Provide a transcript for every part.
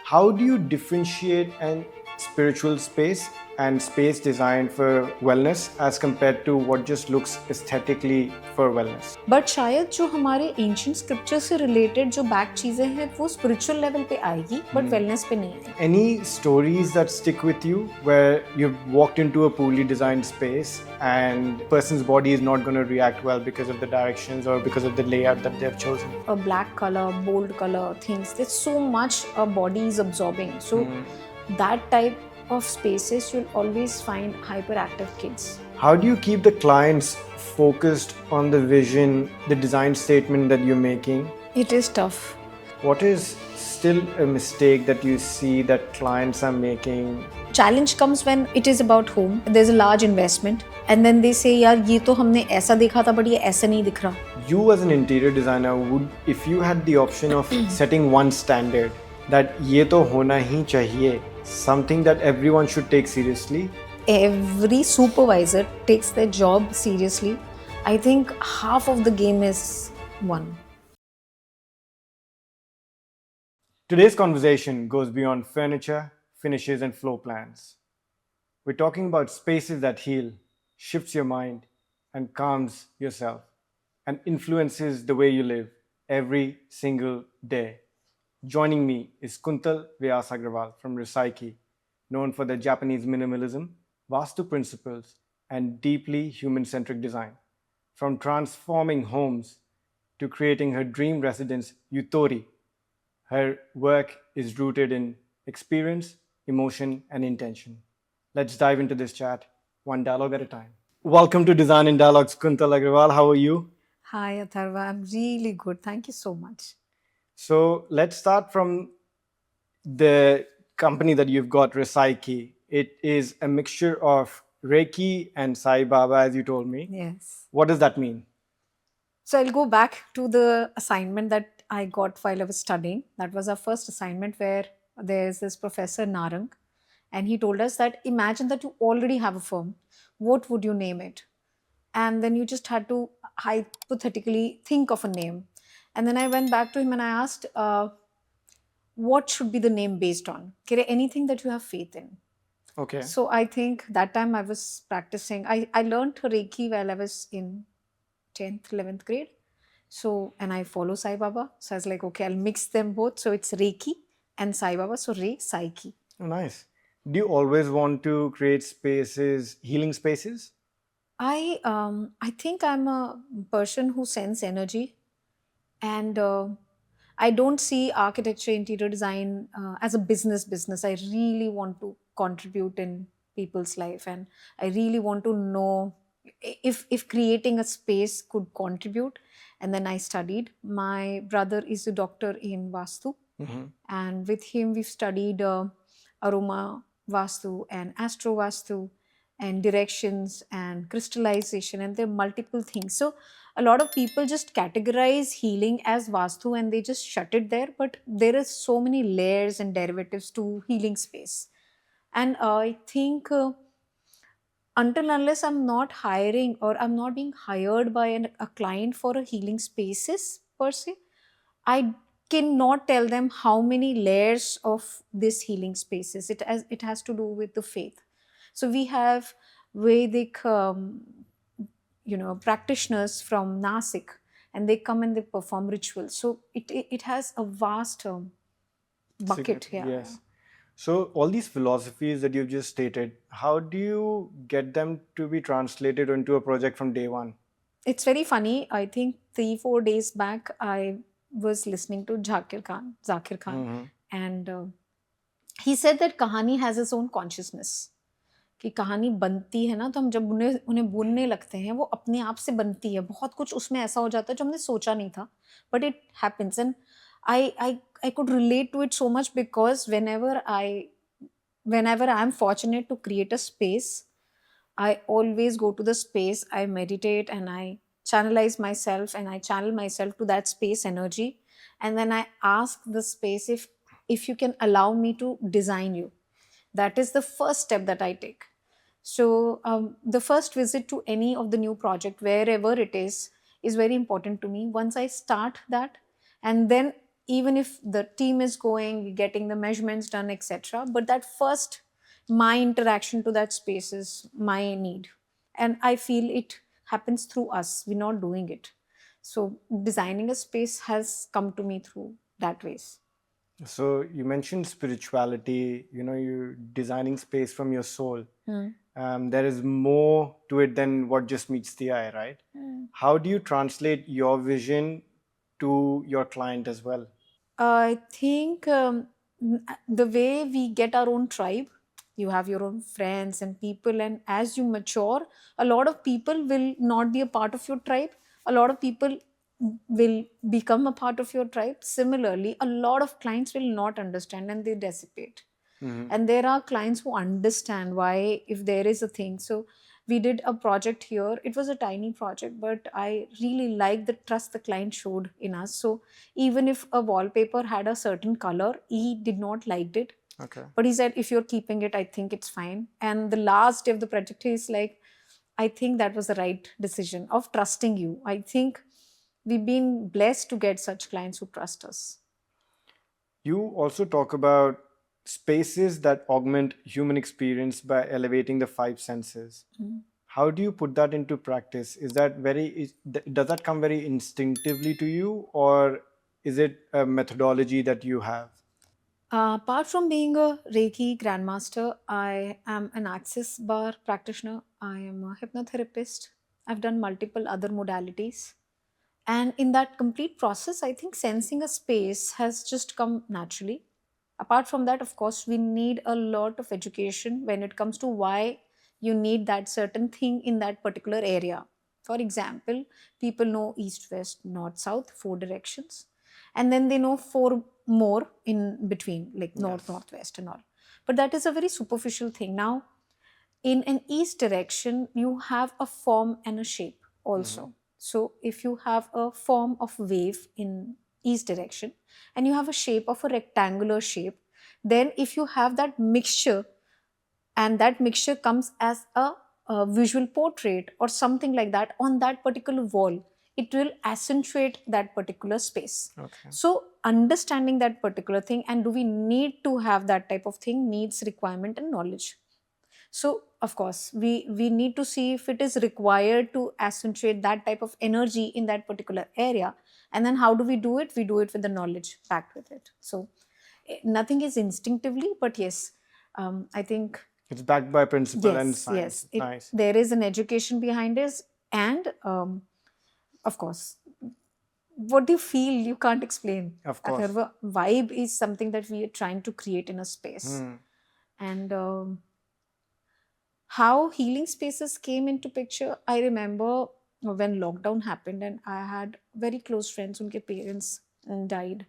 How do you differentiate an spiritual space and space designed for wellness as compared to what just looks aesthetically for wellness? But शायद जो हमारे ancient scripture से related जो back चीज़ें हैं वो spiritual level पे आएगी बट वेलनेस पे नहीं आएगी. Any stories that stick with you where you've walked into a poorly designed space and person's body is not going to react well because of the directions or because of the layout that they've chosen? A black color, bold color, things. There's so much our body is absorbing. So that type of spaces you'll always find hyperactive kids. How do you keep the clients focused on the vision, the design statement that you're making? It is tough. What is still a mistake that you see that clients are making? Challenge comes when it is about home. There's a large investment and then they say यार ये तो हमने ऐसा देखा था but ये ऐसा नहीं दिख रहा. You as an interior designer would, if you had the option of setting one standard that ये तो होना ही चाहिए, something that everyone should take seriously. Every supervisor takes their job seriously. I think half of the game is won. Today's conversation goes beyond furniture, finishes, and floor plans. We're talking about spaces that heal, shifts your mind, and calms yourself, and influences the way you live every single day. Joining me is Kuntal Vyas Agrawal from Resaiki, known for their Japanese minimalism, Vastu principles, and deeply human-centric design. From transforming homes to creating her dream residence, Yutori, her work is rooted in experience, emotion, and intention. Let's dive into this chat, one dialogue at a time. Welcome to Design in Dialogues, Kuntal Agrawal. How are you? Hi, Atharva. I'm really good. Thank you so much. So let's start from the company that you've got, Resaiki. It is a mixture of Reiki and Sai Baba, as you told me. Yes. What does that mean? So I'll go back to the assignment that I got while I was studying. That was our first assignment where there's this Professor Narang, and he told us that imagine that you already have a firm. What would you name it? And then you just had to hypothetically think of a name. And then I went back to him and I asked, what should be the name based on? Anything that you have faith in. Okay. So I think that time I was practicing. I learned Reiki while I was in 10th, 11th grade. So, and I follow Sai Baba. So I was like, okay, I'll mix them both. So it's Reiki and Sai Baba. So Resaiki. Oh, nice. Do you always want to create spaces, healing spaces? I think I'm a person who sends energy, and I don't see architecture, interior design as a business. I really want to contribute in people's life, and I really want to know if creating a space could contribute. And then I studied. My brother is a doctor in Vastu, and with him we've studied aroma Vastu and astro Vastu and directions and crystallization, and there are multiple things. So a lot of people just categorize healing as Vastu and they just shut it there, but there are so many layers and derivatives to healing space. And I think until unless I'm not hiring or I'm not being hired by a client for a healing spaces per se, I cannot tell them how many layers of this healing spaces. It has to do with the faith. So we have Vedic, practitioners from Nasik, and they come and they perform rituals. So it has a vast bucket here. Yes. So all these philosophies that you've just stated, how do you get them to be translated into a project from day one? It's very funny. I think 3-4 days back, I was listening to Zakir Khan, and he said that Kahani has its own consciousness. कि कहानी बनती है ना तो हम जब उन्हें बुनने लगते हैं वो अपने आप से बनती है. बहुत कुछ उसमें ऐसा हो जाता है जो हमने सोचा नहीं था, but it happens. And I could relate to it so much because whenever I am fortunate to create a space, I always go to the space, I meditate and I channelize myself and I channel myself to that space energy, and then I ask the space if you can allow me to design you. That is the first step that I take. So the first visit to any of the new project, wherever it is very important to me. Once I start that, and then even if the team is going, getting the measurements done, etc. But that first, my interaction to that space is my need. And I feel it happens through us. We're not doing it. So designing a space has come to me through that ways. So you mentioned spirituality, you're designing space from your soul. There is more to it than what just meets the eye, right? How do you translate your vision to your client as well? I think the way we get our own tribe, you have your own friends and people, and as you mature, a lot of people will not be a part of your tribe. A lot of people will become a part of your tribe. Similarly, a lot of clients will not understand and they dissipate. And there are clients who understand why, if there is a thing. So we did a project here. It was a tiny project, but I really liked the trust the client showed in us. So even if a wallpaper had a certain color, he did not liked it, Okay. but he said, if you're keeping it, I think it's fine. And the last day of the project, he's like, I think that was the right decision of trusting you. I think we've been blessed to get such clients who trust us. You also talk about spaces that augment human experience by elevating the five senses. How do you put that into practice? Does that come very instinctively to you, or is it a methodology that you have? Apart from being a Reiki grandmaster, I am an Access Bar practitioner. I am a hypnotherapist. I've done multiple other modalities. And in that complete process, I think sensing a space has just come naturally. Apart from that, of course, we need a lot of education when it comes to why you need that certain thing in that particular area. For example, people know east, west, north, south, four directions, and then they know four more in between, like north, Yes. northwest, and all. But that is a very superficial thing. Now, in an east direction, you have a form and a shape also. So if you have a form of wave in east direction and you have a shape of a rectangular shape, then if you have that mixture, and that mixture comes as a visual portrait or something like that on that particular wall, it will accentuate that particular space. Okay. So understanding that particular thing, and do we need to have that type of thing, needs requirement and knowledge. So of course we need to see if it is required to accentuate that type of energy in that particular area, and then how do we do it? We do it with the knowledge packed with it. So nothing is instinctively, but yes, I think It's backed by principle and yes, science. yes, Nice. there is an education behind this. And of course, what you feel you can't explain. Of course. Atharva, vibe is something that we are trying to create in a space. And how healing spaces came into picture, I remember when lockdown happened and I had very close friends, unke parents died,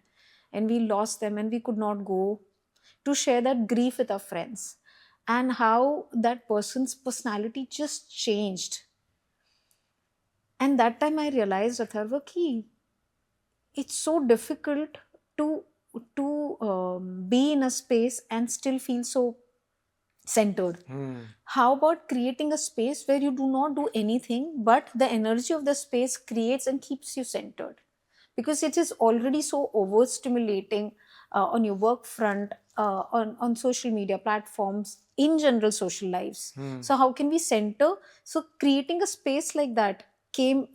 and we lost them and we could not go to share that grief with our friends, and how that person's personality just changed. And that time I realized, Atharva, ki it's so difficult to be in a space and still feel so centered. How about creating a space where you do not do anything, but the energy of the space creates and keeps you centered? Because it is already so overstimulating on your work front, on social media platforms, in general social lives. So how can we center? So creating a space like that came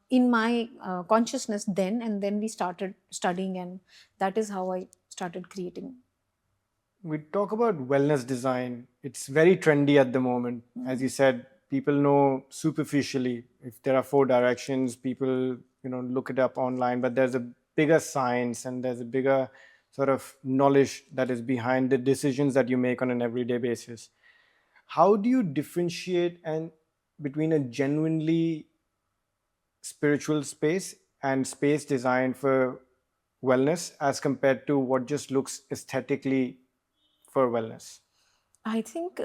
in my consciousness then, and then we started studying, and that is how I started creating. We talk about wellness design. It's very trendy at the moment. As you said, people know superficially. If there are four directions, people look it up online, but there's a bigger science and there's a bigger sort of knowledge that is behind the decisions that you make on an everyday basis. How do you differentiate and between a genuinely spiritual space and space designed for wellness as compared to what just looks aesthetically for wellness? I think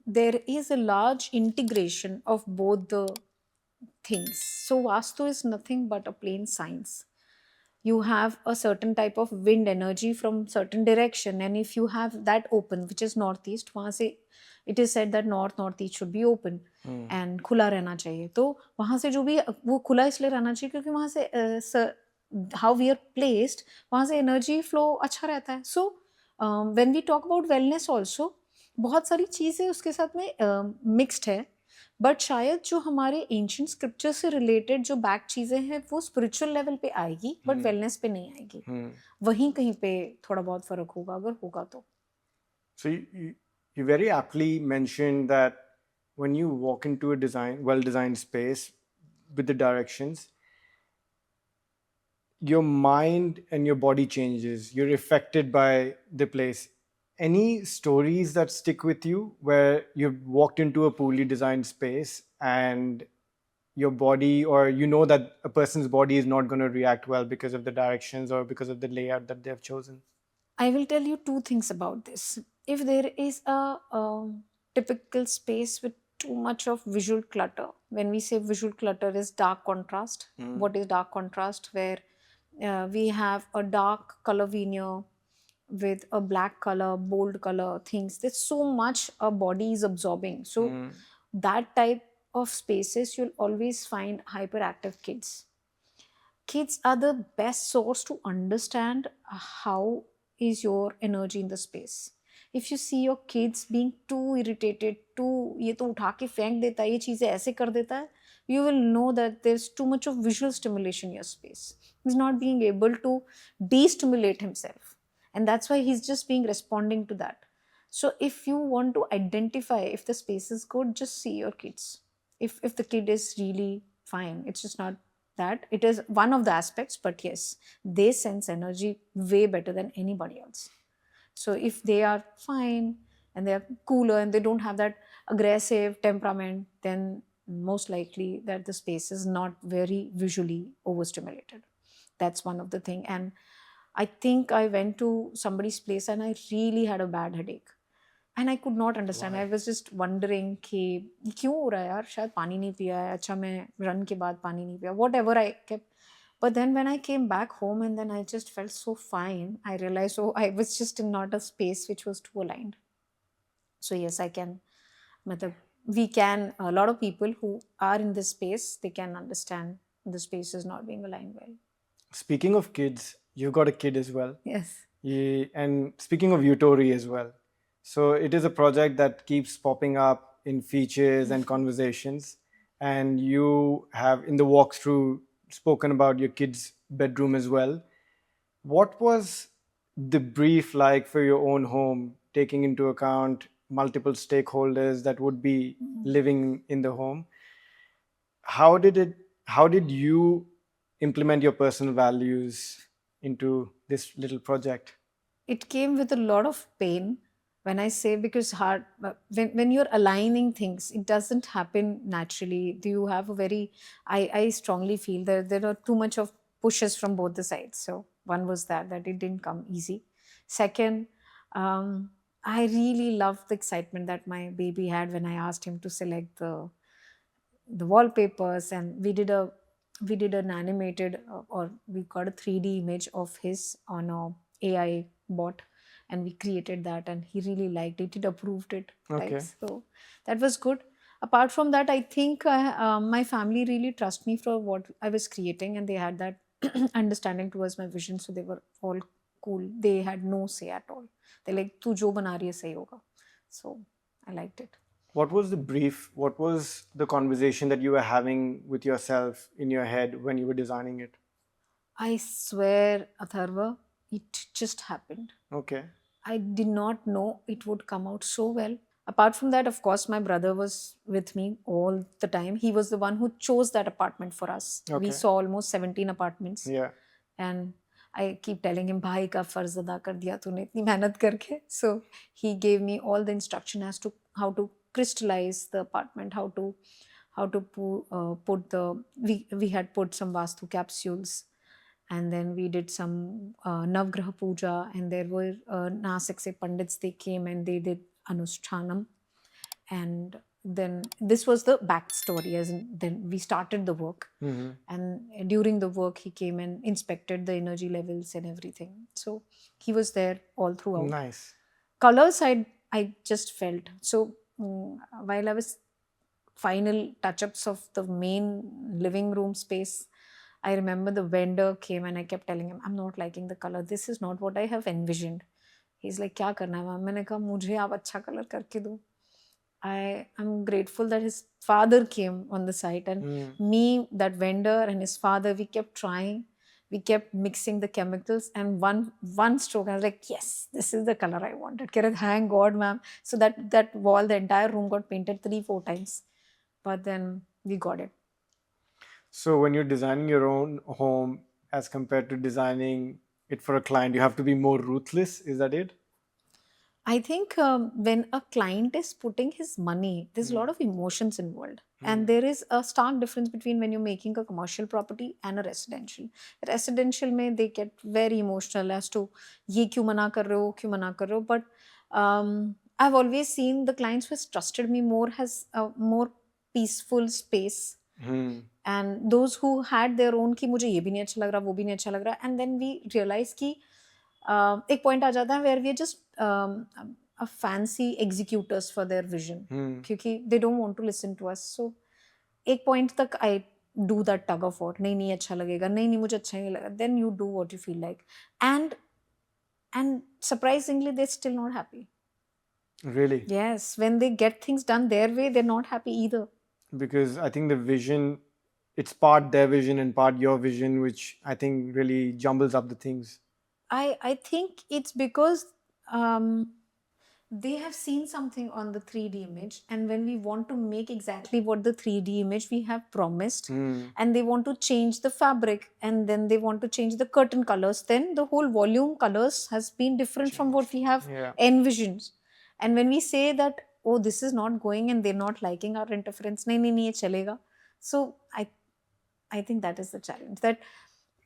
there is a large integration of both the things. So, Vastu is nothing but a plain science. You have a certain type of wind energy from certain direction, and if you have that open, which is northeast, वहाँ से it is said that northeast should be open and खुला रहना चाहिए. तो वहाँ से जो भी वो खुला इसलिए रहना चाहिए क्योंकि वहाँ से how we are placed, वहाँ से energy flow अच्छा रहता है. So when we talk about wellness also, बहुत सारी चीज़ें उसके साथ में mixed है. बट शायद जो हमारे एंशियंट स्क्रिप्चर से रिलेटेड जो बैक चीज़ें हैं वो स्पिरिचुअल लेवल पे आएगी, बट वेलनेस पे नहीं आएगी. वहीं कहीं पे थोड़ा बहुत फर्क होगा, अगर होगा तो. So you very aptly mentioned that when you walk into a well-designed space with the directions, your mind and your body changes. You're affected by the place. Any stories that stick with you where you've walked into a poorly designed space and your body, or you know that a person's body is not going to react well because of the directions or because of the layout that they've chosen? I will tell you two things about this. If there is a typical space with too much of visual clutter, when we say visual clutter is dark contrast. What is dark contrast? Where we have a dark color veneer with a black color, bold color things. There's so much our body is absorbing. So that type of spaces you'll always find hyperactive kids. Kids are the best source to understand how is your energy in the space. If you see your kids being too irritated, too ये तो उठा के फेंक देता है, ये चीज़ें ऐसे कर देता है, you will know that there's too much of visual stimulation in your space. He's not being able to de-stimulate himself, and that's why he's just being responding to that. So if you want to identify if the space is good, just see your kids. If the kid is really fine, it's just not that. It is one of the aspects, but yes, they sense energy way better than anybody else. So if they are fine and they are cooler and they don't have that aggressive temperament, then most likely that the space is not very visually overstimulated. That's one of the thing. And I think I went to somebody's place and I really had a bad headache. And I could not understand. I was just wondering कि क्यों हो रहा है यार, शायद पानी नहीं पिया है, अच्छा मैं रन के बाद पानी नहीं पिया, whatever I kept. But then when I came back home and then I just felt so fine, I realized, oh, I was just in not a space which was too aligned. So yes, I can, we can, a lot of people who are in this space, they can understand the space is not being aligned well. Speaking of kids, you've got a kid as well. Yes. And speaking of Utori as well. So it is a project that keeps popping up in features and conversations. And you have in the walkthrough spoken about your kid's bedroom as well. What was the brief like for your own home, taking into account multiple stakeholders that would be living in the home? How did you implement your personal values into this little project? It came with a lot of pain when I say, because when you're aligning things, it doesn't happen naturally. Do you have a very, I strongly feel that there are too much of pushes from both the sides. So one was that it didn't come easy. Second, I really loved the excitement that my baby had when I asked him to select the wallpapers, and we did an animated or we got a 3D image of his on a AI bot, and we created that, and he really liked it. He approved it. Okay. Right? So that was good. Apart from that, I think my family really trust me for what I was creating, and they had that understanding towards my vision. So they were all cool. They had no say at all. They're like, "Tu jo bana rahi hai sahi hoga." So I liked it. What was the brief? What was the conversation that you were having with yourself in your head when you were designing it? I swear, Atharva, it just happened. Okay. I did not know it would come out so well. Apart from that, of course, my brother was with me all the time. He was the one who chose that apartment for us. Okay. We saw almost 17 apartments. Yeah. And I keep telling him, भाई का फर्ज अदा कर दिया तूने इतनी मेहनत करके. So he gave me all the instruction as to how to crystallize the apartment, how to put the, we had put some vastu capsules, and then we did some Navgraha Puja, and there were Nasik se Pandits, they came and they did Anushtanam. And then this was the backstory, as in, then we started the work. And during the work, he came and inspected the energy levels and everything. So he was there all throughout. Nice. Colors, I just felt. So while I was final touch-ups of the main living room space, I remember the vendor came and I kept telling him, I'm not liking the color. This is not what I have envisioned. He's like, क्या करना है ma'am? मैंने कहा मुझे आप अच्छा colour करके दो. I am grateful that his father came on the site, and me, that vendor, and his father, we kept trying. We kept mixing the chemicals, and one stroke, I was like, yes, this is the color I wanted. Thank God, ma'am. So that wall, the entire room got painted 3-4 times, but then we got it. So when you're designing your own home as compared to designing it for a client, you have to be more ruthless. Is that it? I think when a client is putting his money, there's a lot of emotions involved. And there is a stark difference between when you're making a commercial property and a residential. Residential mein they get very emotional as to ye kyun mana kar rahe ho, kyun mana kar rahe ho. But I've always seen the clients who has trusted me more has a more peaceful space. And those who had their own कि मुझे ये भी नहीं अच्छा लग रहा, वो भी नहीं अच्छा लग रहा, and then we realize कि एक point आ जाता है where we are just a fancy executors for their vision, क्योंकि they don't want to listen to us. So एक point तक I do that tug of war. नहीं नहीं अच्छा लगेगा, नहीं नहीं मुझे अच्छा नहीं लगा. Then you do what you feel like, and surprisingly they're still not happy. Really? Yes, when they get things done their way, they're not happy either. Because I think the vision, it's part their vision and part your vision, which I think really jumbles up the things. I think it's because they have seen something on the 3D image, and when we want to make exactly what the 3D image we have promised, and they want to change the fabric, and then they want to change the curtain colors, then the whole volume colors has been different from what we have envisioned. And when we say that, oh, this is not going and they're not liking our interference, nahi nahi nahi ye chalega. So I think that is the challenge. That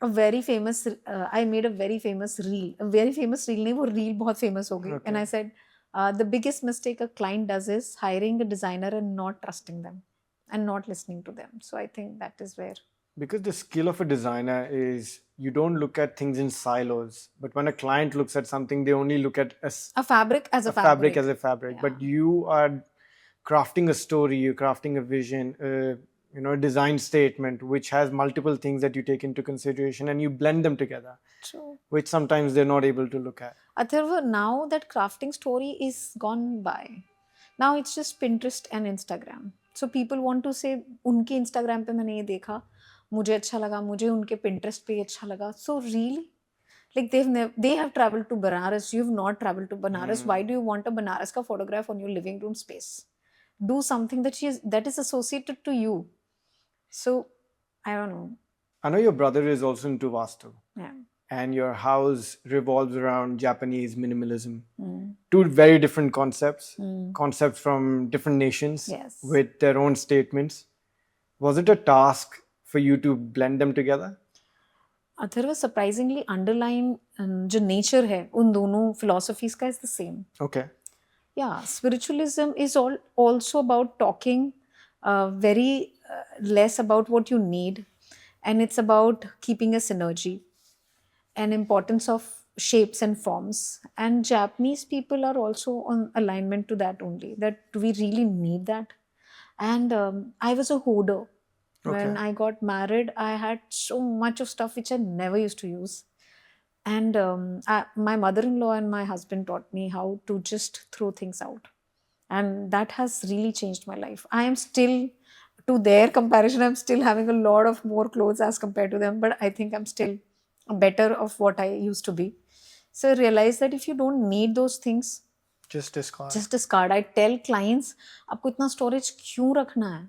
a very famous I made a very famous reel नहीं, वो reel बहुत famous हो गई. And I said the biggest mistake a client does is hiring a designer and not trusting them and not listening to them. So I think that is where, because the skill of a designer is you don't look at things in silos, but when a client looks at something, they only look at a fabric as a fabric as a fabric. But you are crafting a story, you're crafting a vision, a design statement which has multiple things that you take into consideration, and you blend them together. True. Which sometimes they're not able to look at. Atharva, now that crafting story is gone by. Now it's just Pinterest and Instagram. So people want to say उनके Instagram पे मैंने ये देखा, मुझे अच्छा लगा, मुझे उनके Pinterest पे अच्छा लगा. So really, like they have traveled to Banaras, you've not traveled to Banaras. Why do you want a Banaras ka photograph on your living room space? Do something that is associated to you. So I don't know. I know your brother is also into Vastu. Yeah. And your house revolves around Japanese minimalism. Two very different concepts, concepts from different nations, Yes, with their own statements. Was it a task for you to blend them together? Atharva, surprisingly underlying जो nature है उन दोनों philosophies का is the same. Okay. Yeah, spiritualism is also about talking very less about what you need, and it's about keeping a synergy and importance of shapes and forms. And Japanese people are also on alignment to that only, that we really need that. And I was a hoarder. When I got married, I had so much of stuff which I never used to use. And my mother-in-law and my husband taught me how to just throw things out. And that has really changed my life. I am still, to their comparison, I'm still having a lot of more clothes as compared to them, but I think I'm still better of what I used to be. So I realized that if you don't need those things, just discard. I tell clients, आपको इतना storage क्यों रखना है?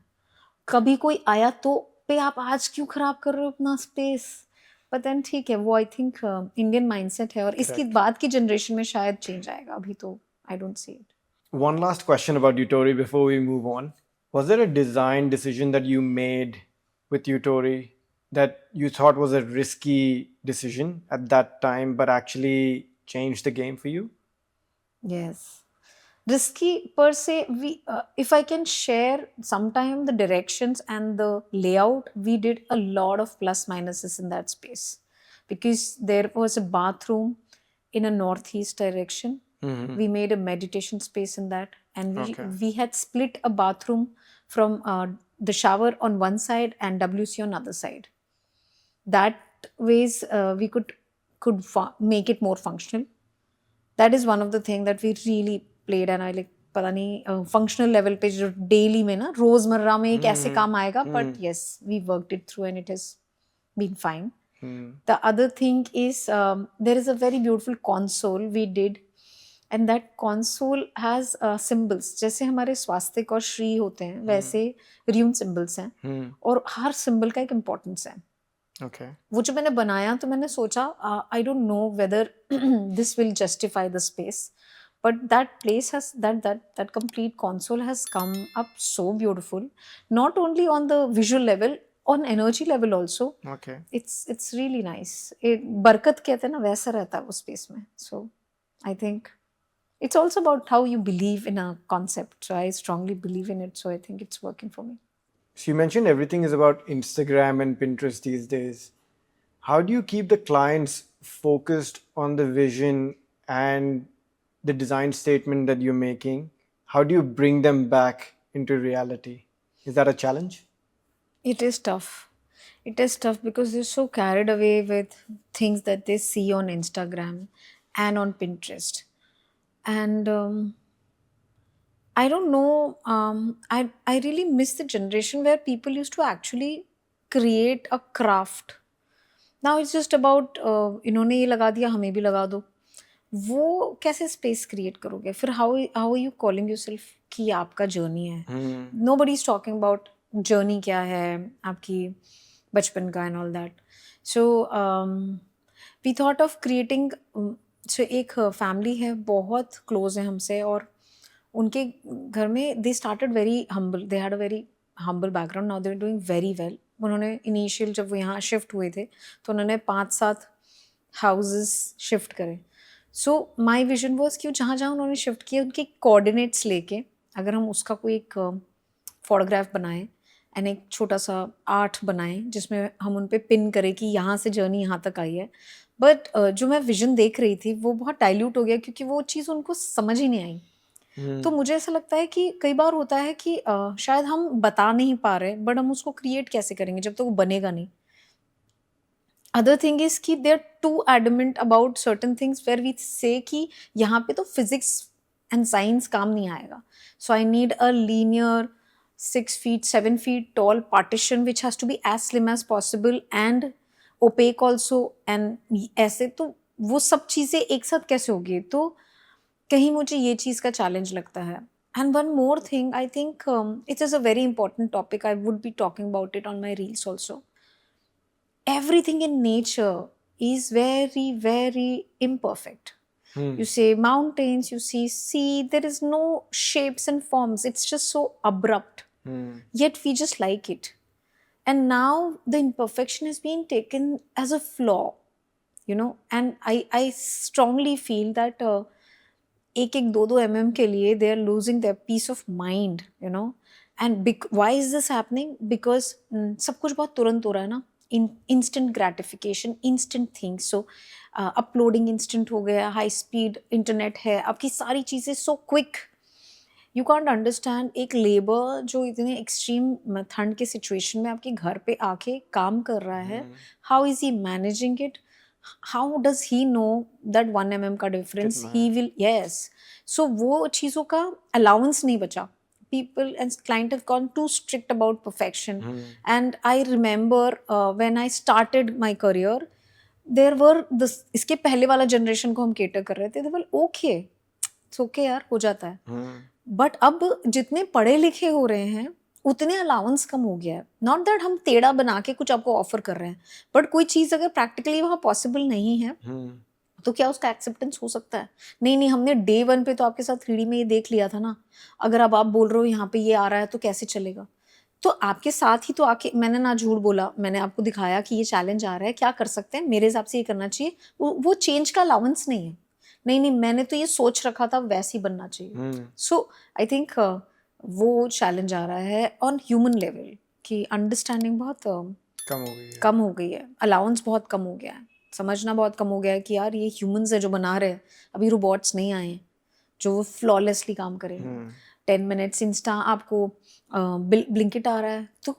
कभी कोई आया तो पे आप आज क्यों खराब कर रहे हो अपना space? But then ठीक है, वो I think Indian mindset है, और इसकी बाद की generation में शायद change आएगा. अभी तो I don't see it. One last question about Yutori before we move on. Was there a design decision that you made with Yutori that you thought was a risky decision at that time, but actually changed the game for you? Yes. Risky per se, if I can share sometime the directions and the layout, we did a lot of plus minuses in that space, because there was a bathroom in a northeast direction. We made a meditation space in that, and we had split a bathroom from the shower on one side and WC on other side. that ways we could make it more functional. That is one of the thing that we really played, and I like पता नहीं functional level पे जो daily में ना रोजमर्रा में कैसे काम आएगा, but yes we worked it through and it has been fine. The other thing is there is a very beautiful console we did, and that console has symbols. जैसे हमारे स्वास्तिक और श्री होते हैं वैसे र्यून सिंबल्स हैं, और हर सिंबल का एक इम्पोर्टेंस है. Okay. वो जो मैंने बनाया तो मैंने सोचा I don't know whether this will justify the space, but that place has that complete console has come up so beautiful, not only on the visual level, on energy level also. Okay. It's really nice. बरकत कहते हैं ना, वैसा रहता है वो space में. So I think it's also about how you believe in a concept. So I strongly believe in it, so I think it's working for me. So you mentioned everything is about Instagram and Pinterest these days. How do you keep the clients focused on the vision and the design statement that you're making? How do you bring them back into reality? Is that a challenge? It is tough. It is tough because they're so carried away with things that they see on Instagram and on Pinterest. And I don't know, I really miss the generation where people used to actually create a craft. Now it's just about इन्होंने ये लगा दिया हमें भी लगा दो. वो कैसे स्पेस क्रिएट करोगे फिर? How are you calling yourself कि आपका जर्नी है? Nobody is talking about journey क्या है आपकी बचपन का and all that. So we thought of creating. So एक फैमिली है, बहुत क्लोज है हमसे, और उनके घर में they started very humble. They had a very humble background. Now they are doing very well. उन्होंने इनिशियल जब वो यहाँ शिफ्ट हुए थे तो उन्होंने 5-7 हाउसेस शिफ्ट करे. सो माई विजन वॉज कि जहाँ जहाँ उन्होंने शिफ्ट किए उनके कोऑर्डिनेट्स लेके अगर हम उसका कोई एक फोटोग्राफ बनाएं एंड एक छोटा सा आर्ट बनाएं जिसमें हम उन पे पिन करें कि यहाँ से जर्नी यहाँ तक आई है. बट जो मैं विजन देख रही थी वो बहुत डाइल्यूट हो गया क्योंकि वो चीज़ उनको समझ ही नहीं आई. तो मुझे ऐसा लगता है कि कई बार होता है कि शायद हम बता नहीं पा रहे, बट हम उसको क्रिएट कैसे करेंगे जब तक वो बनेगा नहीं. अदर थिंग इज कि they are too adamant about certain things where we say कि यहाँ पे तो फिजिक्स एंड साइंस काम नहीं आएगा. So I need a linear 6 feet 7 feet tall partition which has to be as slim as possible and opaque also. and ऐसे तो वो सब चीज़ें एक साथ कैसे होगी? तो कहीं मुझे ये चीज़ का चैलेंज लगता है. And one more thing, I think it is a very important topic. I would be talking about it on my reels also. Everything in nature is very, very imperfect. You say mountains, you see sea, there is no shapes and forms. It's just so abrupt. Yet we just like it. And now the imperfection is being taken as a flaw, you know. And I strongly feel that 1-2 mm के लिए they are losing their peace of mind, you know. And why is this happening? Because सब कुछ बहुत तुरंत हो रहा है ना. Instant gratification, instant things. So uploading instant हो गया, हाई स्पीड इंटरनेट है, आपकी सारी चीज़ें so quick. You can't understand एक लेबर जो इतने एक्सट्रीम ठंड के सिचुएशन में आपके घर पे आके काम कर रहा है, how is he managing it? How does he know that 1 mm का डिफरेंस ही विल? यस. सो वो चीज़ों का अलाउंस नहीं बचा. People and client have gone too strict about perfection. And I remember when I started my career, there were इसके पहले वाला generation को हम cater कर रहे थे. They were okay, it's okay यार, हो जाता है. But अब जितने पढ़े लिखे हो रहे हैं उतने अलाउंस कम हो गया है. नॉट दैट हम टेढ़ा बना के कुछ आपको ऑफर कर रहे हैं, बट कोई चीज़ अगर प्रैक्टिकली वहाँ पॉसिबल नहीं है तो क्या उसका एक्सेप्टेंस हो सकता है? नहीं, हमने डे 1 पे तो आपके साथ 3D में ये देख लिया था ना. अगर अब आप बोल रहे हो यहाँ पे ये आ रहा है तो कैसे चलेगा? तो आपके साथ ही तो आके मैंने ना झूठ बोला, मैंने आपको दिखाया कि ये चैलेंज आ रहा है, क्या कर सकते हैं, मेरे हिसाब से ये करना चाहिए. वो चेंज का अलाउंस नहीं है. नहीं, मैंने तो ये सोच रखा था वैसे ही बनना चाहिए. सो आई थिंक वो चैलेंज आ रहा है ऑन ह्यूमन लेवल कि अंडरस्टैंडिंग बहुत कम हो गई है. अलाउंस बहुत कम हो गया है. समझना बहुत कम हो गया है कि यार ये ह्यूमंस है जो बना रहे हैं, अभी रोबोट्स नहीं आए हैं जो वो फ्लॉलेसली काम करेंगे. 10 minutes इंस्टा आपको ब्लिंकिट आ रहा है तो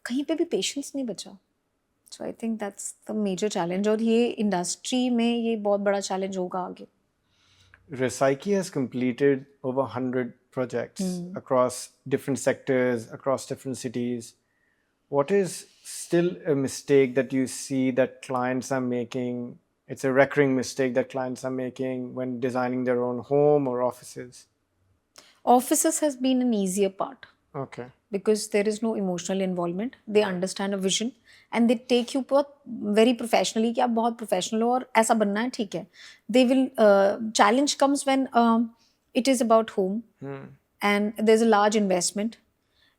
कहीं पे भी पेशेंस नहीं बचा. So I think that's the major challenge, और ये इंडस्ट्री में ये बहुत बड़ा चैलेंज होगा आगे. Resaiki has completed over 100 projects across different sectors, across different cities. What is still a mistake that you see that clients are making? It's a recurring mistake that clients are making when designing their own home or offices. Offices has been an easier part Okay. because there is no emotional involvement. They understand a vision and they take you बहुत very professionally कि आप बहुत professional हो और ऐसा बनना है, ठीक है. They will challenge comes when it is about home and there's a large investment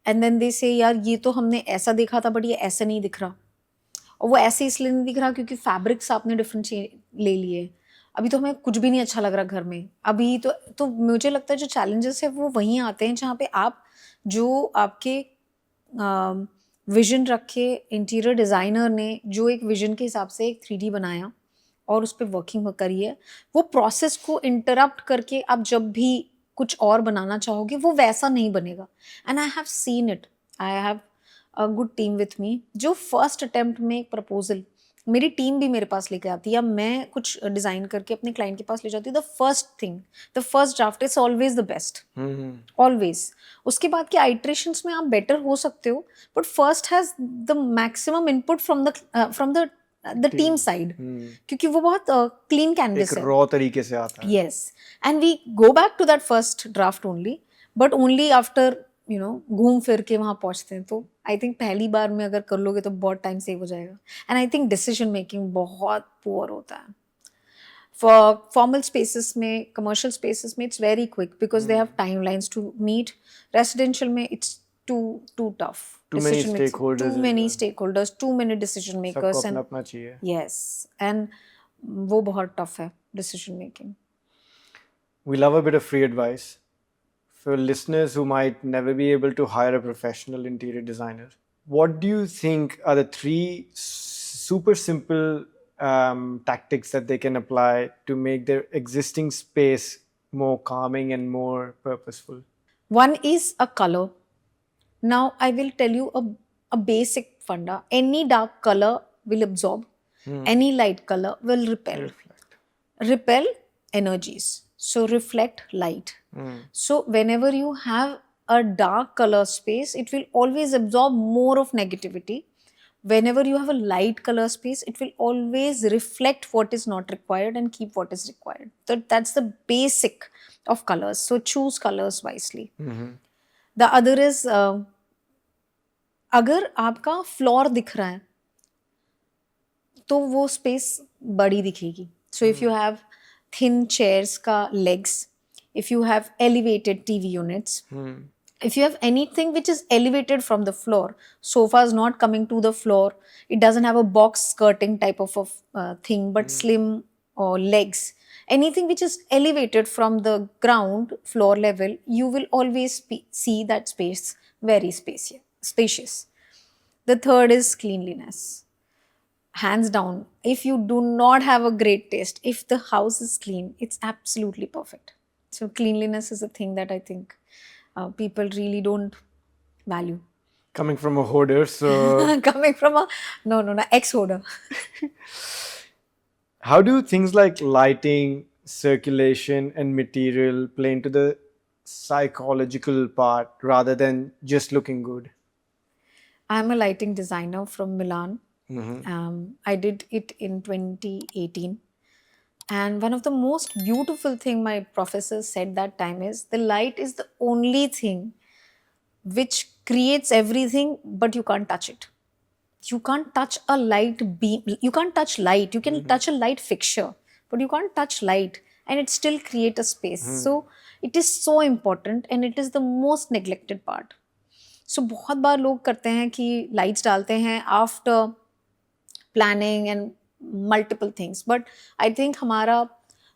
and then they say यार ये तो हमने ऐसा देखा था but ये ऐसा नहीं दिख रहा, और वो ऐसे इसलिए नहीं दिख रहा क्योंकि फैब्रिक्स आपने डिफरेंट ले लिए, अभी तो हमें कुछ भी नहीं अच्छा लग रहा घर में अभी तो मुझे लगता है जो चैलेंजेस है वो वहीं आते हैं जहाँ पे आप जो आपके विजन रखे इंटीरियर डिज़ाइनर ने जो एक विजन के हिसाब से एक 3D बनाया और उस पर वर्किंग करी है, वो प्रोसेस को इंटरप्ट करके आप जब भी कुछ और बनाना चाहोगे वो वैसा नहीं बनेगा. And I have seen it. I have a good team with me जो फर्स्ट अटेम्प्ट में एक प्रपोजल मेरी टीम भी मेरे पास लेके आती है या मैं कुछ डिज़ाइन करके अपने क्लाइंट के पास ले जाती हूँ. The first thing, the first draft is always the best, always. उसके बाद के आइट्रेशंस में आप बेटर हो सकते हो but first has the maximum input from the team side, क्योंकि वो बहुत क्लीन कैनवस एक है. रॉ तरीके से आता है. Yes, and we go back to that first draft only, but only after घूम फिर के वहाँ पहुँचते हैं. तो आई थिंक पहली बार में अगर कर लोगे तो बहुत टाइम सेव हो जाएगा. And I think decision making बहुत पुअर होता है. फॉर फॉर्मल स्पेसेस में, कमर्शियल स्पेसेस में it's very quick because they have time lines to meet. Residential में it's too tough. Too many stakeholders. Too many stakeholders, too many decision makers. सबको अपना चाहिए. Yes, and वो बहुत tough है decision making. We love a bit of free advice for listeners who might never be able to hire a professional interior designer. What do you think are the 3 super simple tactics that they can apply to make their existing space more calming and more purposeful? One is a color. Now I will tell you a basic funda. Any dark color will absorb. Any light color will repel. Repel energies. So reflect light. So whenever you have a dark color space, it will always absorb more of negativity. Whenever you have a light color space, it will always reflect what is not required and keep what is required. So that's the basic of colors. So choose colors wisely. The other is अगर आपका floor दिख रहा है तो वो space बड़ी दिखेगी. So if you have thin chairs का legs, if you have elevated TV units, if you have anything which is elevated from the floor, sofa is not coming to the floor, it doesn't have a box skirting type of thing but slim or legs, anything which is elevated from the ground floor level, you will always see that space very spacious. The third is cleanliness. Hands down, if you do not have a great taste, if the house is clean, it's absolutely perfect. So cleanliness is a thing that I think people really don't value. Coming from a hoarder, so Coming from a no ex-hoarder. How do things like lighting, circulation, and material play into the psychological part rather than just looking good? I'm a lighting designer from Milan. I did it in 2018. And one of the most beautiful thing my professor said that time is the light is the only thing which creates everything, but you can't touch it. You can't touch a light beam. You can't touch light. You can touch a light fixture, but you can't touch light and it still create a space. So it is so important and it is the most neglected part. So बहुत बार लोग करते हैं कि lights डालते हैं after planning and multiple things, but I think हमारा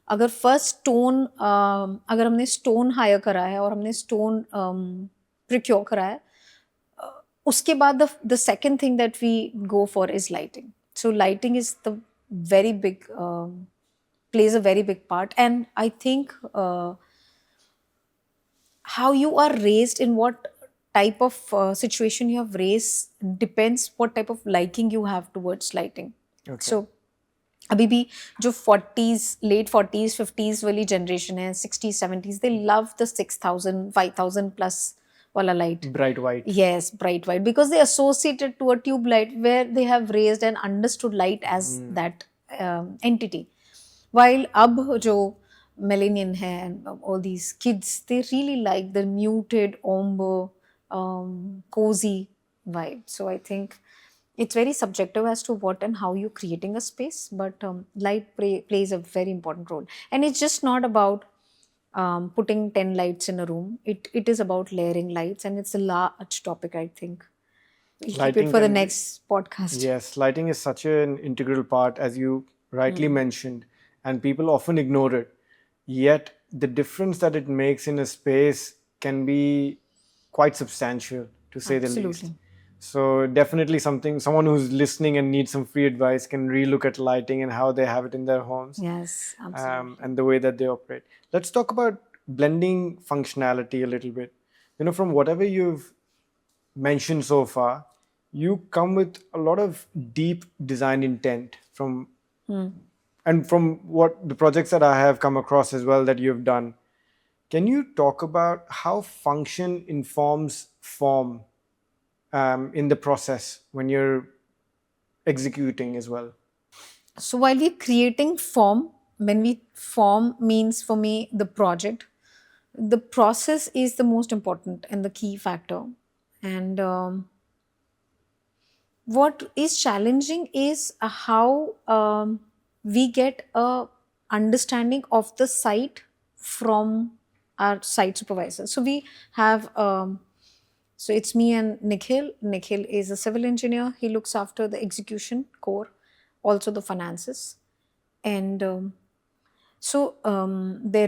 अगर first stone अगर हमने stone hire करा है और हमने stone procure करा है, उसके बाद the second thing that we go for is lighting. So lighting is the very big plays a very big part, and I think how you are raised in what type of situation you have raised depends what type of liking you have towards lighting. Okay. So अभी भी जो 40s late 40s 50s वाली generation है 60s 70s they love the 6000 5000 plus वाला light. Bright white. Yes, bright white, because they associate it to a tube light where they have raised and understood light as that entity. While अब जो millennial है and all these kids, they really like the muted, ombre, cozy vibe. So I think it's very subjective as to what and how you're creating a space, but light plays a very important role. And it's just not about putting 10 lights in a room. It is about layering lights, and it's a large topic, I think. We'll keep Lighting it for the can be- next podcast. Yes, lighting is such an integral part, as you rightly mentioned, and people often ignore it. Yet, the difference that it makes in a space can be quite substantial, to say the least. Absolutely. So, definitely someone who's listening and needs some free advice can relook at lighting and how they have it in their homes. Yes, absolutely. And the way that they operate. Let's talk about blending functionality a little bit. From whatever you've mentioned so far, you come with a lot of deep design intent and from what the projects that I have come across as well that you've done. Can you talk about how function informs form in the process when you're executing as well? So while we're creating form, when we form means for me the project, the process is the most important and the key factor. And what is challenging is how we get a understanding of the site from our site supervisor. So we have so it's me and Nikhil. Nikhil is a civil engineer. He looks after the execution core, also the finances. And there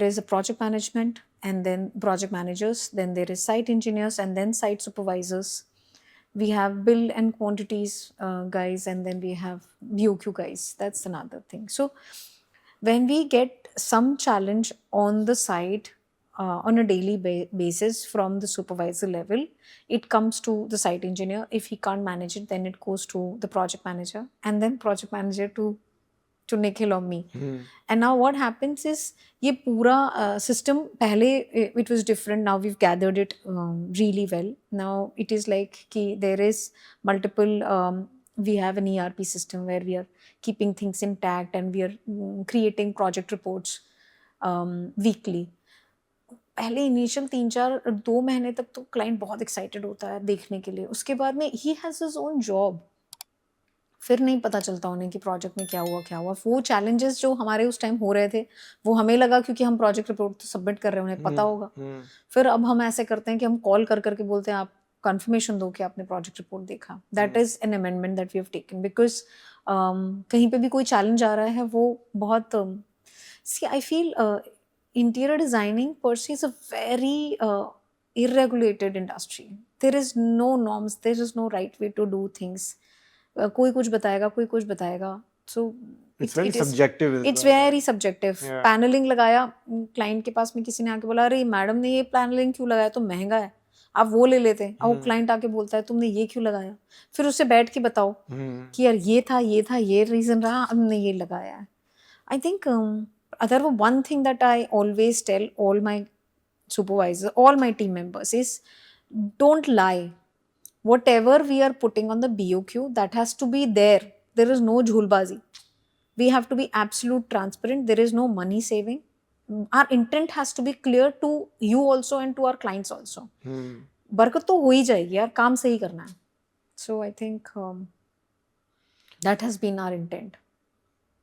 is a project management, and then project managers, then there is site engineers, and then site supervisors. We have bill and quantities guys, and then we have BOQ guys. That's another thing. So when we get some challenge on the site on a daily basis from the supervisor level, it comes to the site engineer. If he can't manage it, then it goes to the project manager, and then project manager to Nikhil or me. And now what happens is, ये पूरा system पहले it was different. Now we've gathered it really well. Now it is like कि there is multiple. We have an ERP system where we are keeping things intact, and we are creating project reports weekly. पहले initial 3-4-2 महीने तक तो client बहुत excited होता है देखने के लिए. उसके बाद में he has his own job. फिर नहीं पता चलता उन्हें कि प्रोजेक्ट में क्या हुआ. वो चैलेंजेस जो हमारे उस टाइम हो रहे थे, वो हमें लगा क्योंकि हम प्रोजेक्ट रिपोर्ट तो सबमिट कर रहे हैं, उन्हें पता होगा. फिर अब हम ऐसे करते हैं कि हम कॉल कर करके बोलते हैं, आप कंफर्मेशन दो कि आपने प्रोजेक्ट रिपोर्ट देखा. That is an amendment that we have taken, because कहीं पे भी कोई चैलेंज आ रहा है, वो बहुत सी I feel interior designing per se is a very irregulated industry. There is no norms, there is no right way to do things. कोई कुछ बताएगा, कोई कुछ बताएगा. So it's very subjective. It's very subjective. Panelling लगाया, client के पास में किसी ने आके बोला, अरे मैडम ने ये पैनलिंग क्यों लगाया, तो महंगा है, आप वो ले लेते हैं. और क्लाइंट आके बोलता है तुमने ये क्यों लगाया. फिर उससे बैठ के बताओ कि यार ये रीजन रहा, हमने ये लगाया है. I think other one thing that I always tell all my supervisors, all my team members is, don't lie. Whatever we are putting on the BOQ, that has to be there. There is no jhulbazi. We have to be absolute transparent. There is no money saving. Our intent has to be clear to you also and to our clients also. बरकत तो हो ही जाएगी यार, काम सही करना है. So I think that has been our intent.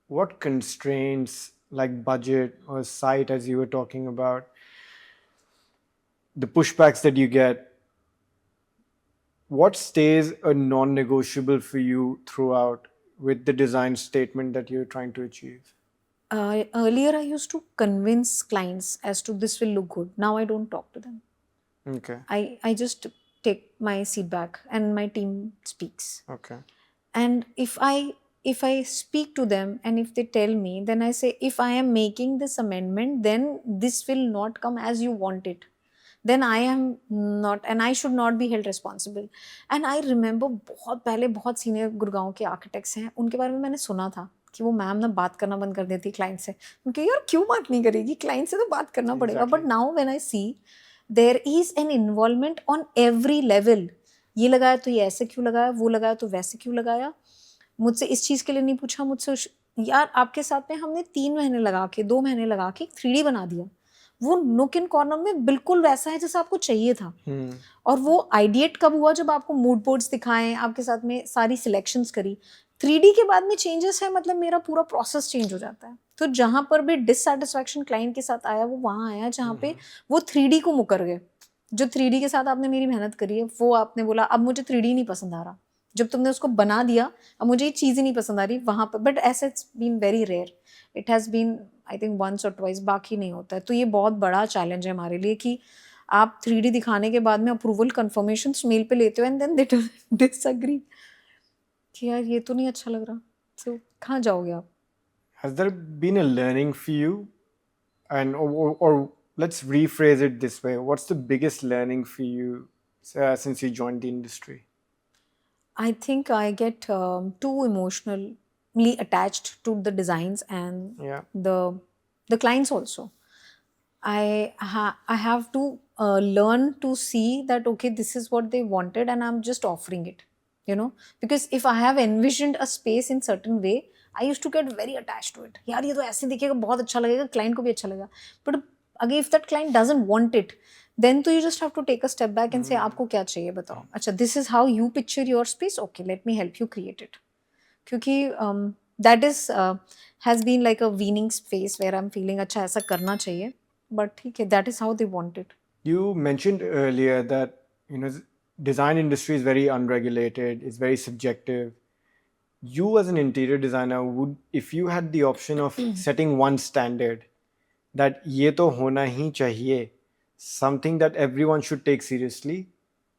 What constraints, like budget or site, as you were talking about, the pushbacks that you get, what stays a non-negotiable for you throughout with the design statement that you're trying to achieve? Earlier I used to convince clients as to this will look good. Now I don't talk to them. Okay. I just take my seat back and my team speaks. Okay. And if I speak to them and if they tell me, then I say, if I am making this amendment, then this will not come as you want it. then I am not, and I should not be held responsible. And I remember बहुत पहले बहुत senior Gurgaon के architects हैं, उनके बारे में मैंने सुना था कि वो मैम ना बात करना बंद कर देती क्लाइंट से। उनके यार क्यों बात नहीं करेगी, क्लाइंट से तो बात करना पड़ेगा। But now when I see there is an involvement on every level. ये लगाया तो ये ऐसे क्यों लगाया, वो लगाया तो वैसे क्यों लगाया, मुझसे इस चीज़ के लिए नहीं पूछा, मुझसे यार आपके साथ में हमने 3 महीने लगा के 2 महीने लगा के 3D बना दिया। वो नूक इन कॉर्नर में बिल्कुल वैसा है जैसा आपको चाहिए था। और वो आइडिएट कब हुआ, जब आपको मूड बोर्ड्स दिखाएं, आपके साथ में सारी सिलेक्शंस करी। 3D के बाद में चेंजेस है, मतलब मेरा पूरा प्रोसेस चेंज हो जाता है। तो जहाँ पर भी डिससेटिस्फैक्शन क्लाइंट के साथ आया, वो वहाँ आया जहाँ पे वो 3D को मुकर गए। जो 3D के साथ आपने मेरी मेहनत करी है, वो आपने बोला अब मुझे 3D नहीं पसंद आ रहा, जब तुमने उसको बना दिया अब मुझे ये चीज़ ही नहीं पसंद आ रही वहाँ पर। बट ऐसे it's been very rare, it has been I think once और ट्वाइस, बाकी नहीं होता है। तो ये बहुत बड़ा चैलेंज है हमारे लिए कि आप 3D दिखाने के बाद में अप्रूवल कन्फर्मेशन मेल पे लेते हो एंड देन दे डिसएग्री कि यार ये तो नहीं अच्छा लग रहा, तो कहाँ जाओगे आप? Has there been a learning for you? And or let's rephrase it this way. What's the biggest learning for you since you joined the industry? I think I get too emotionally attached to the designs and Yeah. the clients also. I have to learn to see that okay, this is what they wanted and I'm just offering it, you know, because if I have envisioned a space in certain way, I used to get very attached to it. यार ये तो ऐसे दिखेगा, बहुत अच्छा लगेगा, client को भी अच्छा लगेगा। But again, if that client doesn't want it, then तो you just have to take a step back and say आपको क्या चाहिए बताओ। अच्छा, this is how you picture your space, okay, let me help you create it. क्योंकि that is has been like a weaning space where I'm feeling अच्छा ऐसा करना चाहिए, but ठीक है, that is how they want it. You mentioned earlier that design industry is very unregulated, it's very subjective. You as an interior designer, would, if you had the option of setting one standard that ye to hona hi chahiye, something that everyone should take seriously,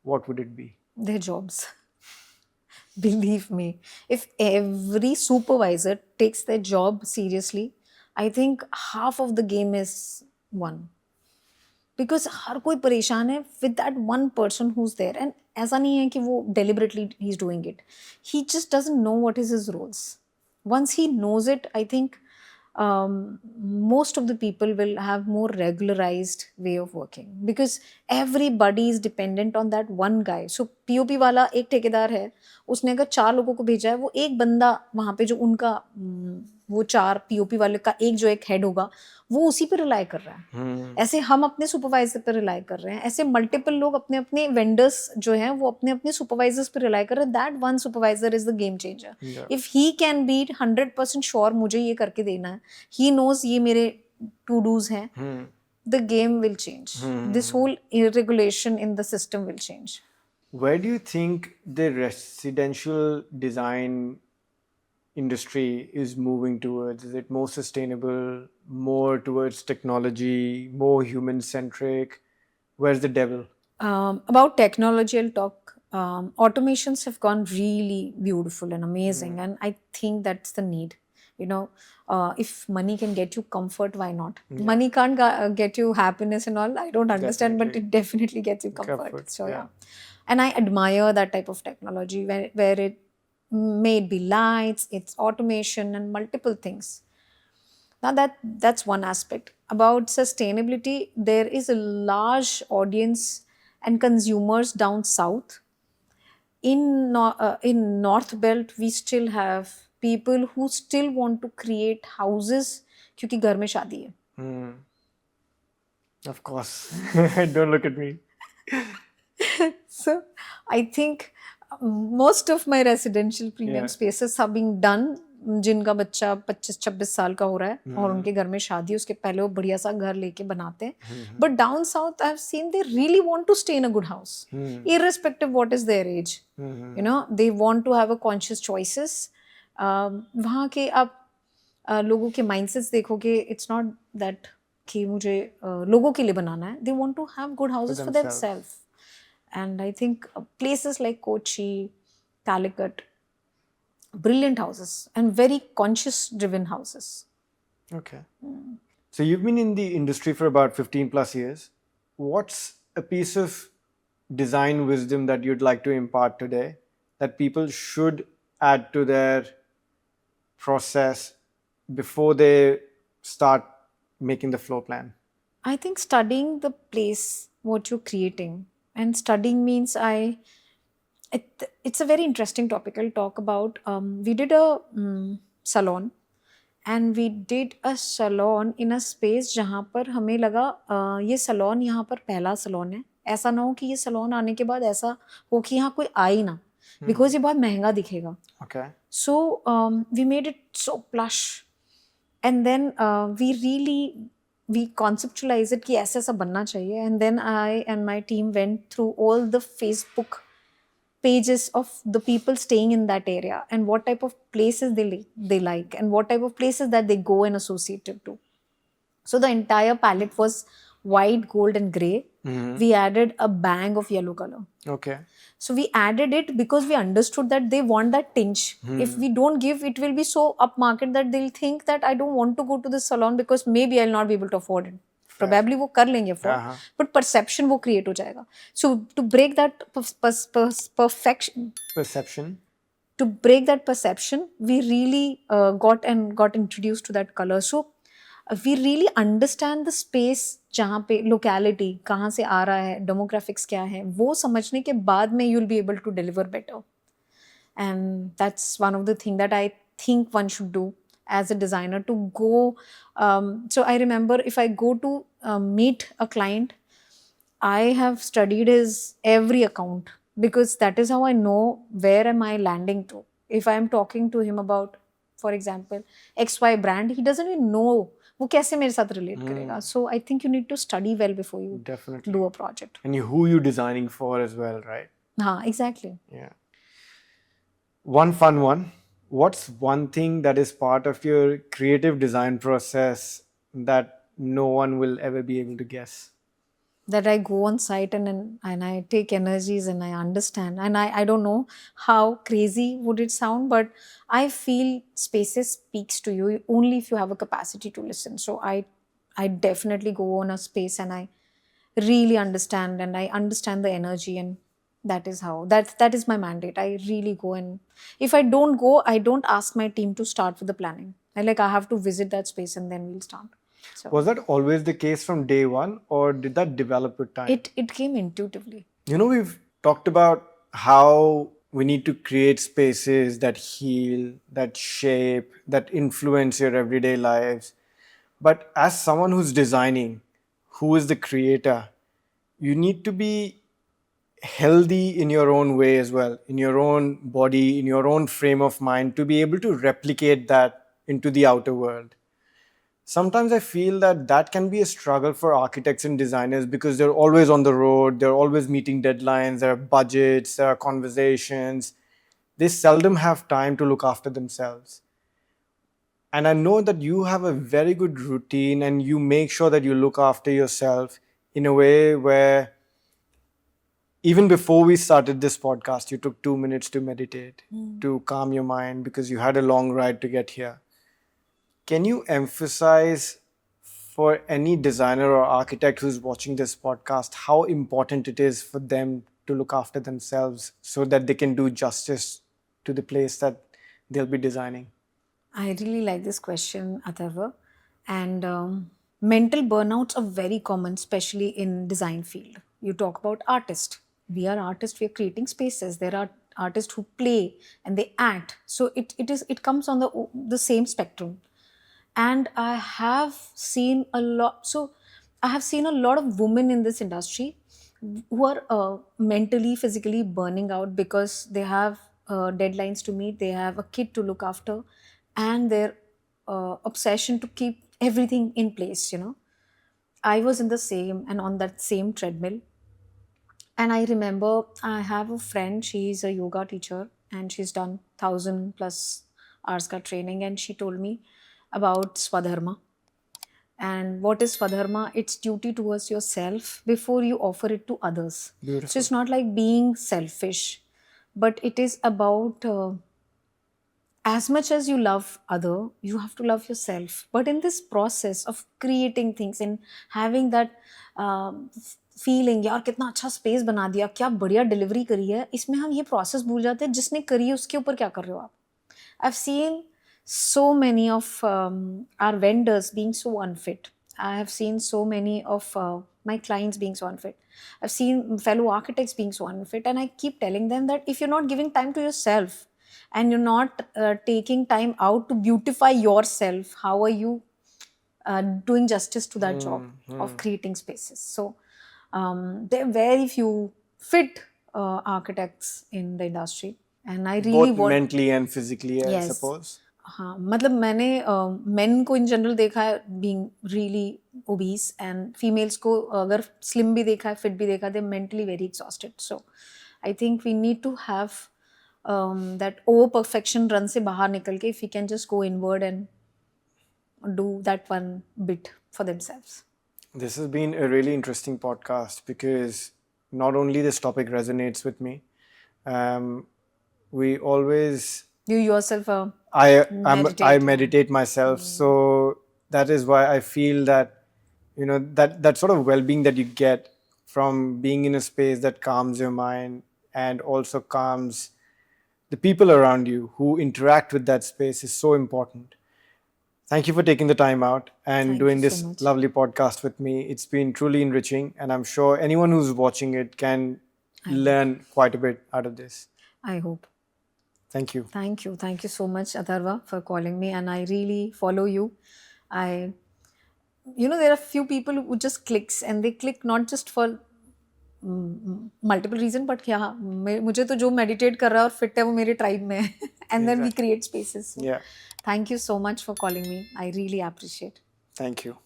what would it be? Their jobs. Believe me, if every supervisor takes their job seriously, I think half of the game is won. Because हर कोई परेशान है with that one person who's there, and ऐसा नहीं है कि वो deliberately he's doing it. He just doesn't know what is his roles. Once he knows it, I think most of the people will have more regularized way of working, because everybody is dependent on that one guy. So POP वाला एक ठेकेदार है, उसने अगर 4 लोगों को भेजा है, वो एक बंदा वहाँ पे जो उनका वो 4 POP वाले का एक जो एक हेड होगा, वो उसी पे रिलाई कर रहा है। ऐसे हम अपने सुपरवाइजर पे रिलाई कर रहे हैं, ऐसे मल्टीपल लोग अपने अपने वेंडर्स जो हैं वो अपने अपने सुपरवाइजर्स पे रिलाई कर रहे हैं। That one supervisor is the game changer. If he can be 100% sure मुझे ये करके देना है, ही नोज ये मेरे टू डूज हैं, the game will change, this whole regulation in the system will change. Where do you think the residential design industry is moving towards? Is it more sustainable, more towards technology, more human centric? Where's the devil? About technology, I'll talk. Automations have gone really beautiful and amazing, and I think that's the need. You know, if money can get you comfort, why not? Money can't get you happiness and all. I don't understand, but it definitely gets you comfort. So yeah. And I admire that type of technology where it may it be lights, it's automation and multiple things. Now that's one aspect. About sustainability, there is a large audience and consumers down south. In North Belt, we still have people who still want to create houses क्योंकि घर में शादी है. Of course. Don't look at me. So I think most of my residential premium spaces are being done जिनका बच्चा 25-26 साल का हो रहा है और उनके घर में शादी, उसके पहले वो बढ़िया सा घर लेके बनाते हैं. But down south I have seen they really want to stay in a good house irrespective what is their age. You know, they want to have a conscious choices. वहाँ के आप लोगों के माइंडसेट्स देखोगे, इट्स नॉट दैट कि मुझे लोगों के लिए बनाना है. They want to have good houses for themself. And I think places like Kochi, Calicut, brilliant houses and very conscious driven houses. Okay. So you've been in the industry for about 15 plus years. What's a piece of design wisdom that you'd like to impart today that people should add to their process before they start making the floor plan? I think studying the place what you're creating, and studying means it's a very interesting topic. I'll talk about. We did a salon, and we did a salon in a space जहाँ पर हमें लगा ये salon यहाँ पर पहला salon है. ऐसा ना हो कि ये salon आने के बाद ऐसा हो कि यहाँ कोई आ ही ना, because ये बहुत महंगा दिखेगा. Okay. So we made it so plush, and then we conceptualized it कि ऐसा ऐसा बनना चाहिए. And then I and my team went through all the Facebook pages of the people staying in that area and what type of places they like and what type of places that they go and associated to. So the entire palette was white, gold, and gray. We added a bang of yellow color. Okay. So we added it because we understood that they want that tinge. If we don't give, it will be so upmarket that they'll think that I don't want to go to the salon because maybe I'll not be able to afford it. Probably वो कर लेंगे afford, but perception वो create हो जाएगा. So to break that Perception. to break that perception, we really got introduced to that color. So we really understand the space जहाँ पे locality कहाँ से आ रहा है, demographics क्या है, वो समझने के बाद में you'll be able to deliver better. And that's one of the things that I think one should do as a designer to go. So I remember if I go to meet a client, I have studied his every account because that is how I know where am I landing to. If I am talking to him about, for example, XY brand, he doesn't even know वो कैसे मेरे साथ relate करेगा. So I think you need to study well before you Definitely do a project. And who you designing for as well, right? हाँ, exactly. Yeah. One fun one. What's one thing that is part of your creative design process that no one will ever be able to guess? That I go on site and I take energies and I understand. And I don't know how crazy would it sound, but I feel spaces speaks to you only if you have a capacity to listen. So I definitely go on a space and I really understand and I understand the energy, and that is how that is my mandate. I really go, and if I don't go, I don't ask my team to start with the planning. I have to visit that space and then we'll start. So Was that always the case from day one, or did that develop with time? it came intuitively. We've talked about how we need to create spaces that heal, that shape, that influence your everyday lives. But as someone who's designing, who is the creator, you need to be healthy in your own way as well, in your own body, in your own frame of mind, to be able to replicate that into the outer world. Sometimes I feel that can be a struggle for architects and designers because they're always on the road, they're always meeting deadlines, there are budgets, there are conversations. They seldom have time to look after themselves. And I know that you have a very good routine and you make sure that you look after yourself in a way where even before we started this podcast, you took 2 minutes to meditate, to calm your mind because you had a long ride to get here. Can you emphasize for any designer or architect who's watching this podcast how important it is for them to look after themselves so that they can do justice to the place that they'll be designing? I really like this question, Atharva. And mental burnouts are very common, especially in design field. You talk about artists. We are artists. We are creating spaces. There are artists who play and they act. So it comes on the same spectrum. And I have seen a lot. So I have seen a lot of women in this industry who are mentally, physically burning out because they have deadlines to meet, they have a kid to look after, and their obsession to keep everything in place. I was in the same and on that same treadmill. And I remember I have a friend, she's a yoga teacher and she's done 1,000+ hours ka training, and she told me about Swadharma. And what is Swadharma? It's duty towards yourself before you offer it to others. Beautiful. So it's not like being selfish, but it is about as much as you love other, you have to love yourself. But in this process of creating things and having that feeling यार कितना अच्छा space बना दिया, क्या बढ़िया delivery करी है, इसमें हम ये प्रोसेस भूल जाते हैं जिसने करी है उसके ऊपर क्या कर रहे हो आप. I've seen so many of our vendors being so unfit. I have seen so many of my clients being so unfit. I've seen fellow architects being so unfit, and I keep telling them that if you're not giving time to yourself and you're not taking time out to beautify yourself, how are you doing justice to that job of creating spaces? So there are very few fit architects in the industry, and I really Both want. mentally and physically, I Yes. suppose. हाँ मतलब मैंने main को in general देखा है being really obese, and females को अगर slim भी देखा है, फिट भी देखा है, they mentally very exhausted. So I think we need to have that over perfection run से बाहर निकल के if we can just go inward and do that one bit for themselves. This has been a really interesting podcast because not only this topic resonates with me, we always You yourself I meditate. meditate myself, so that is why I feel that that sort of well-being that you get from being in a space that calms your mind and also calms the people around you who interact with that space is so important. Thank you for taking the time out and Thank doing you so this much. lovely podcast with me. It's been truly enriching, and I'm sure anyone who's watching it can learn quite a bit out of this. I hope. Thank you. Thank you so much, Atharva, for calling me, and I really follow you. There are few people who just clicks, and they click not just for multiple reason, but yeah, मुझे तो जो meditate कर रहा है और fit है वो मेरे tribe में है. And then we create spaces. So Yeah. thank you so much for calling me. I really appreciate. Thank you.